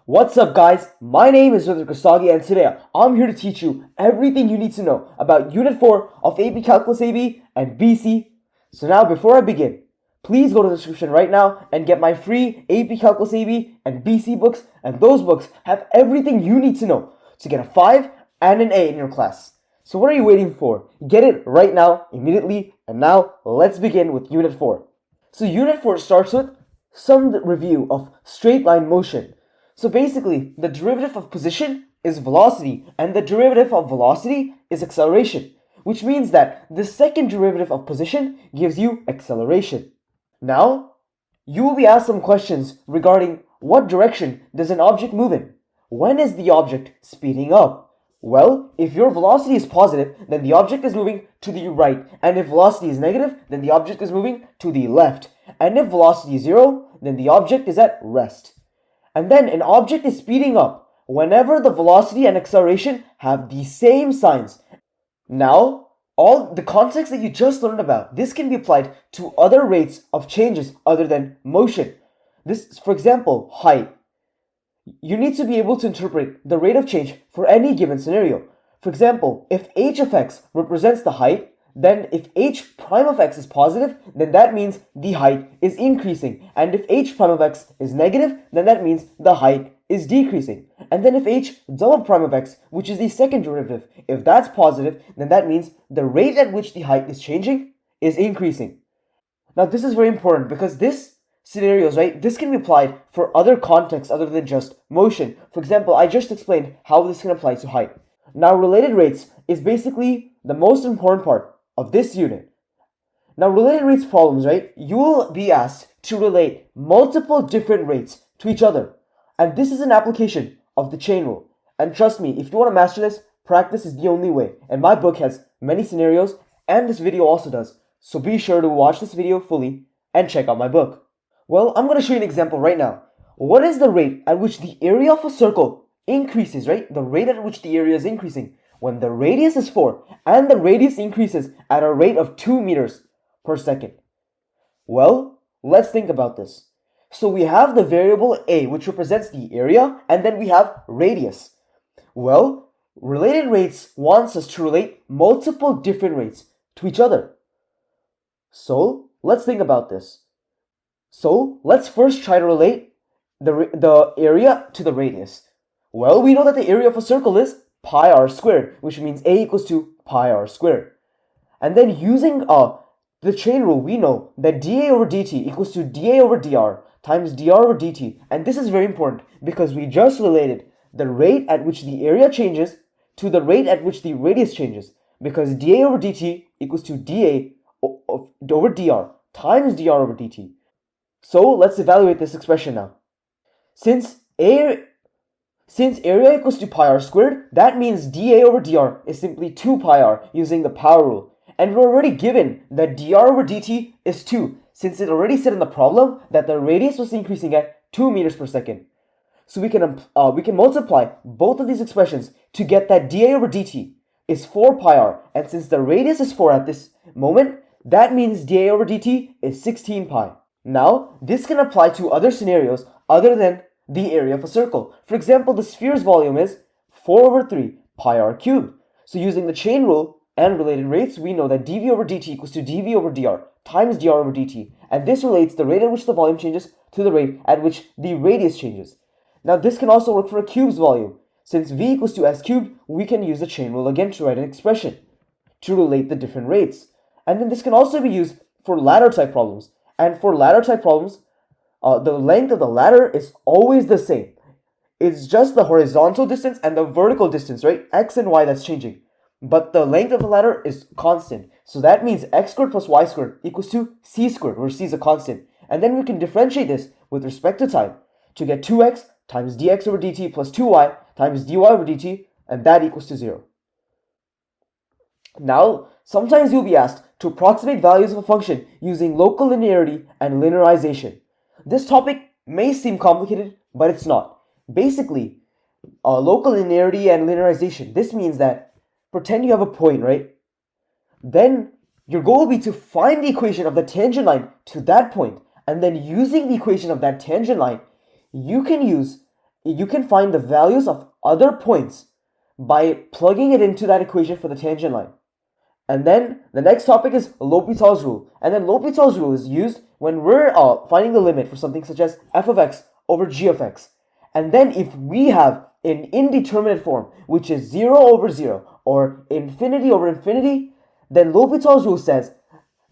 What's up, guys? My name is Rustagi, and today I'm here to teach you everything you need to know about Unit 4 of AP Calculus AB and BC. So now, before I begin, please go to the description right now and get my free AP Calculus AB and BC books, and those books have everything you need to know to get a 5 and an A in your class. So what are you waiting for? Get it right now, immediately, and now let's begin with Unit 4. So Unit 4 starts with some review of straight line motion. So basically, the derivative of position is velocity, and the derivative of velocity is acceleration, which means that the second derivative of position gives you acceleration. Now, you will be asked some questions regarding what direction does an object move in? When is the object speeding up? Well, if your velocity is positive, then the object is moving to the right, and if velocity is negative, then the object is moving to the left, and if velocity is zero, then the object is at rest. And then an object is speeding up whenever the velocity and acceleration have the same signs. Now, all the context that you just learned about, this can be applied to other rates of changes other than motion. This, for example, height. You need to be able to interpret the rate of change for any given scenario. For example, if h of x represents the height, then if h prime of x is positive, then that means the height is increasing. And if h prime of x is negative, then that means the height is decreasing. And then if h double prime of x, which is the second derivative, if that's positive, then that means the rate at which the height is changing is increasing. Now this is very important because this scenarios, right, this can be applied for other contexts other than just motion. For example, I just explained how this can apply to height. Now related rates is basically the most important part of this unit. Now related rates problems, right, you will be asked to relate multiple different rates to each other, and this is an application of the chain rule. And trust me, if you want to master this, practice is the only way, and my book has many scenarios and this video also does, so be sure to watch this video fully and check out my book. Well, I'm going to show you an example right now. What is the rate at which the area of a circle increases, right? The rate at which the area is increasing when the radius is 4 and the radius increases at a rate of 2 meters per second. Well, let's think about this. So we have the variable a, which represents the area, and then we have radius. Well, related rates wants us to relate multiple different rates to each other. So let's think about this. So let's first try to relate the area to the radius. Well, we know that the area of a circle is pi r squared, which means a equals to pi r squared. And then using the chain rule, we know that dA over dt equals to dA over dr times dr over dt. And this is very important because we just related the rate at which the area changes to the rate at which the radius changes, because dA over dt equals to dA over dr times dr over dt. So let's evaluate this expression now. Since area equals to pi r squared, that means dA over dr is simply 2 pi r using the power rule. And we're already given that dr over dt is 2, since it already said in the problem that the radius was increasing at 2 meters per second. So we can multiply both of these expressions to get that dA over dt is 4 pi r, and since the radius is 4 at this moment, that means dA over dt is 16 pi. Now, this can apply to other scenarios other than the area of a circle. For example, the sphere's volume is 4 over 3 pi r cubed. So using the chain rule and related rates, we know that dV over dt equals to dV over dr times dr over dt. And this relates the rate at which the volume changes to the rate at which the radius changes. Now, this can also work for a cube's volume. Since v equals to s cubed, we can use the chain rule again to write an expression to relate the different rates. And then this can also be used for ladder type problems. And for ladder type problems, the length of the ladder is always the same. It's just the horizontal distance and the vertical distance, right? X and y that's changing. But the length of the ladder is constant. So that means x squared plus y squared equals to c squared, where c is a constant. And then we can differentiate this with respect to time to get 2x times dx over dt plus 2y times dy over dt, and that equals to 0. Now, sometimes you'll be asked to approximate values of a function using local linearity and linearization. This topic may seem complicated, but it's not. Basically, local linearity and linearization, this means that pretend you have a point, right? Then your goal will be to find the equation of the tangent line to that point, and then using the equation of that tangent line, you can use you can find the values of other points by plugging it into that equation for the tangent line. And then the next topic is L'Hopital's rule. And then L'Hopital's rule is used when we're finding the limit for something such as f of x over g of x. And then if we have an indeterminate form, which is 0 over 0 or infinity over infinity, then L'Hopital's rule says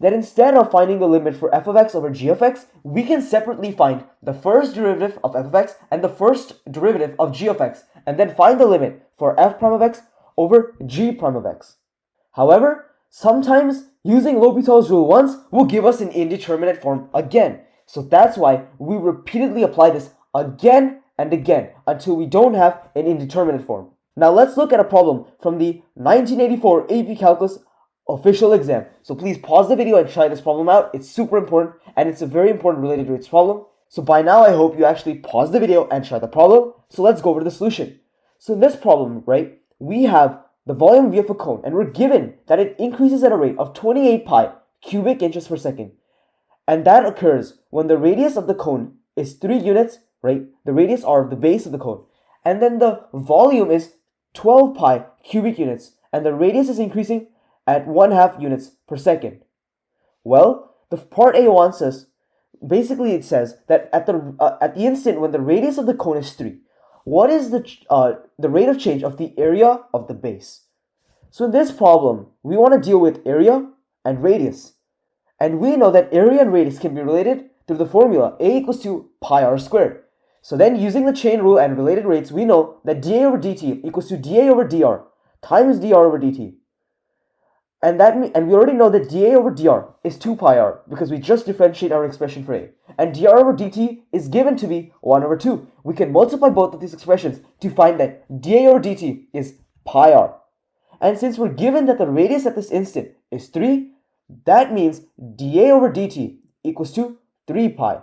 that instead of finding the limit for f of x over g of x, we can separately find the first derivative of f of x and the first derivative of g of x, and then find the limit for f prime of x over g prime of x. However, sometimes using L'Hopital's rule once will give us an indeterminate form again. So that's why we repeatedly apply this again and again until we don't have an indeterminate form. Now let's look at a problem from the 1984 AP Calculus official exam. So please pause the video and try this problem out. It's super important, and it's a very important related rates problem. So by now I hope you actually pause the video and try the problem. So let's go over the solution. So in this problem, right, we have the volume V of a cone, and we're given that it increases at a rate of 28 pi cubic inches per second. And that occurs when the radius of the cone is 3 units, right? The radius are the base of the cone. And then the volume is 12 pi cubic units, and the radius is increasing at 1/2 units per second. Well, the part A wants us, basically it says that at the instant when the radius of the cone is 3, what is the rate of change of the area of the base? So in this problem, we want to deal with area and radius. And we know that area and radius can be related through the formula A equals to pi r squared. So then using the chain rule and related rates, we know that dA over dt equals to dA over dr times dr over dt. And we already know that dA over dr is 2 pi r because we just differentiate our expression for A. And dr over dt is given to be 1 over 2. We can multiply both of these expressions to find that dA over dt is pi r. And since we're given that the radius at this instant is 3, that means dA over dt equals to 3 pi.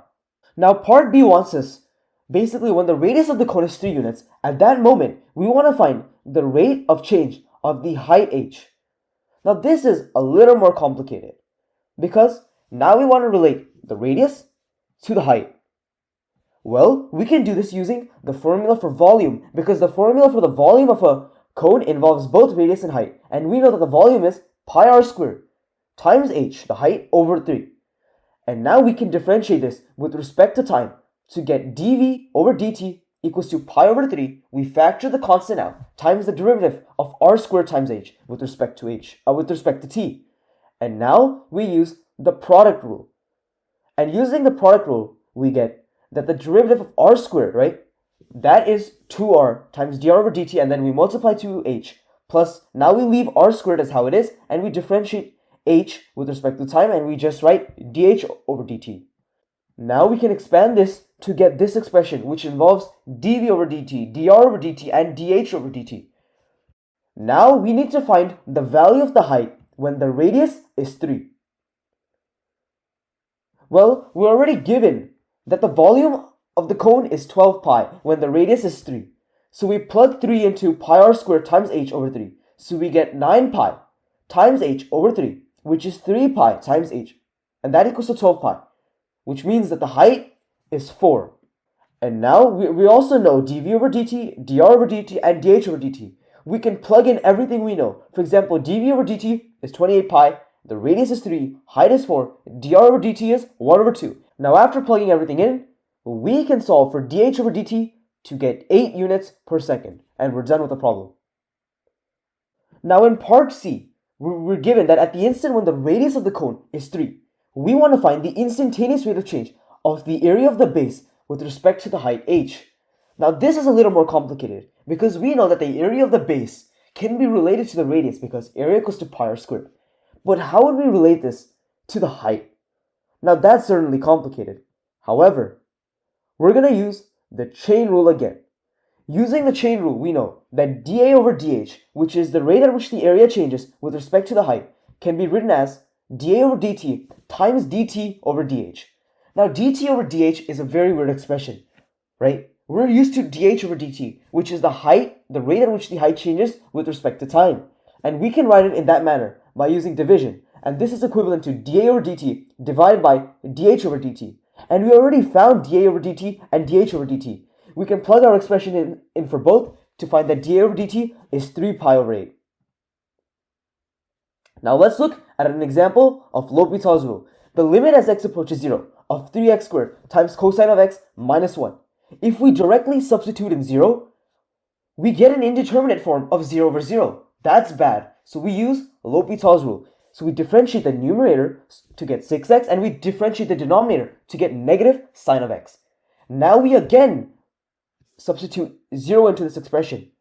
Now part B wants us, basically when the radius of the cone is 3 units, at that moment we want to find the rate of change of the height h. Now this is a little more complicated because now we want to relate the radius to the height. Well, we can do this using the formula for volume, because the formula for the volume of a cone involves both radius and height, and we know that the volume is pi r squared times h, the height, over 3. And now we can differentiate this with respect to time to get dv over dt equals to pi over 3. We factor the constant out times the derivative of r squared times h with respect to t. And now we use the product rule. And using the product rule, we get that the derivative of r squared, right, that is 2r times dr over dt, and then we multiply to h, plus now we leave r squared as how it is, and we differentiate h with respect to time, and we just write dh over dt. Now we can expand this to get this expression, which involves dv over dt, dr over dt, and dh over dt. Now we need to find the value of the height when the radius is 3. Well, we're already given that the volume of the cone is 12 pi when the radius is 3. So we plug 3 into pi r squared times h over 3. So we get 9 pi times h over 3, which is 3 pi times h. And that equals to 12 pi, which means that the height is 4. And now we also know dv over dt, dr over dt, and dh over dt. We can plug in everything we know. For example, dv over dt is 28 pi, the radius is 3, height is 4, dr over dt is 1 over 2. Now after plugging everything in, we can solve for dh over dt to get 8 units per second. And we're done with the problem. Now in part C, we're given that at the instant when the radius of the cone is 3, we want to find the instantaneous rate of change of the area of the base with respect to the height h. Now this is a little more complicated because we know that the area of the base can be related to the radius because area equals to pi r squared. But how would we relate this to the height? Now that's certainly complicated. However, we're going to use the chain rule again. Using the chain rule, we know that dA over dH, which is the rate at which the area changes with respect to the height, can be written as dA over dt times dt over dH. Now dt over dH is a very weird expression, right? We're used to dH over dt, which is the height, the rate at which the height changes with respect to time. And we can write it in that manner by using division. And this is equivalent to dA over dt divided by dH over dt. And we already found dA over dt and dH over dt. we can plug our expression in for both to find that dA over dt is 3 pi over 8. Now let's look at an example of L'Hopital's rule. The limit as x approaches 0 of 3x squared times cosine of x minus 1. If we directly substitute in 0, we get an indeterminate form of 0 over 0. That's bad. So we use L'Hopital's rule. So we differentiate the numerator to get 6x and we differentiate the denominator to get negative sine of x. Now we again substitute 0 into this expression.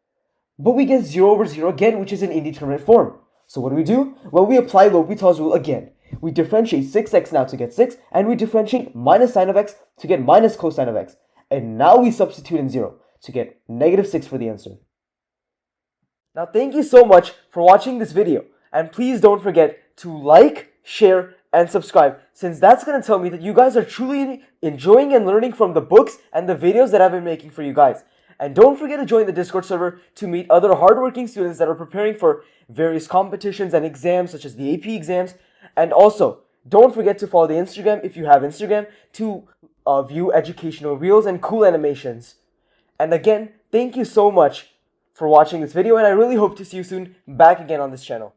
But we get 0 over 0 again, which is an indeterminate form. So what do? Well, we apply L'Hopital's rule again. We differentiate 6x now to get 6, and we differentiate minus sine of x to get minus cosine of x. And now we substitute in 0 to get negative 6 for the answer. Now thank you so much for watching this video, and please don't forget to like, share, and subscribe, since that's going to tell me that you guys are truly enjoying and learning from the books and the videos that I've been making for you guys. And don't forget to join the Discord server to meet other hardworking students that are preparing for various competitions and exams such as the AP exams. And also, don't forget to follow the Instagram if you have Instagram to view educational reels and cool animations. And again, thank you so much for watching this video, and I really hope to see you soon back again on this channel.